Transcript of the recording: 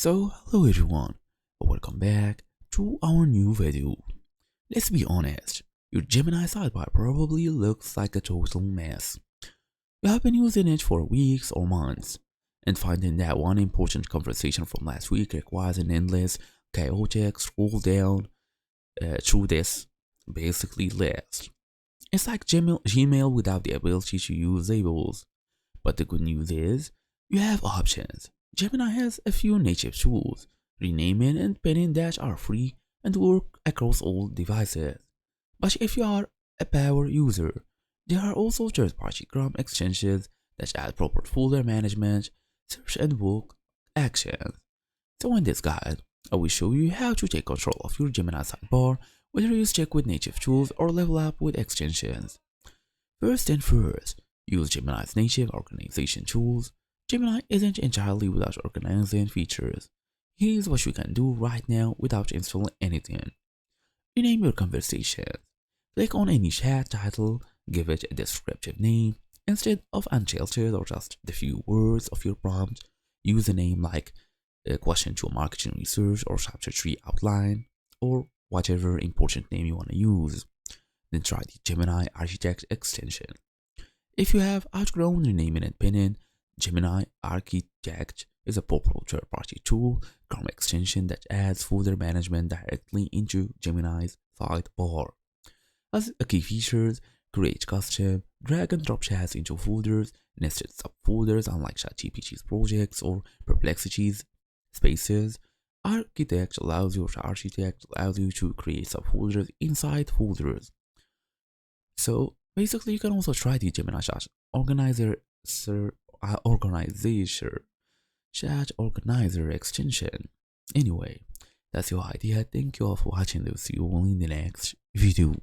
Hello everyone, welcome back to our new video. Let's be honest, your Gemini sidebar probably looks like a total mess. You have been using it for weeks or months, and finding that one important conversation from last week requires an endless, chaotic scroll down through this basically list. It's like Gmail without the ability to use labels. But the good news is, you have options. Gemini has a few native tools, renaming and pinning that are free and work across all devices. But if you are a power user, there are also third-party Chrome extensions that add proper folder management, search and book actions. So in this guide, I will show you how to take control of your Gemini sidebar, whether you stick with native tools or level up with extensions. First, use Gemini's native organization tools. Gemini isn't entirely without organizing features. Here's what you can do right now without installing anything. Rename your conversation. Click on any chat title, give it a descriptive name. Instead of untitled or just the few words of your prompt, use a name like Question to Marketing Research or Chapter 3 Outline, or whatever important name you want to use. Then try the Gemini Architect extension. If you have outgrown renaming and pinning, Gemini Architect is a popular third-party tool, Chrome extension that adds folder management directly into Gemini's sidebar. As a key features, create custom, drag and drop chats into folders, nested subfolders unlike ChatGPT's projects or Perplexity's spaces. Architect allows you to create subfolders inside folders. So basically, you can also try the Gemini Chat Organizer extension. Anyway, that's your idea. Thank you all for watching. We'll see you all in the next video.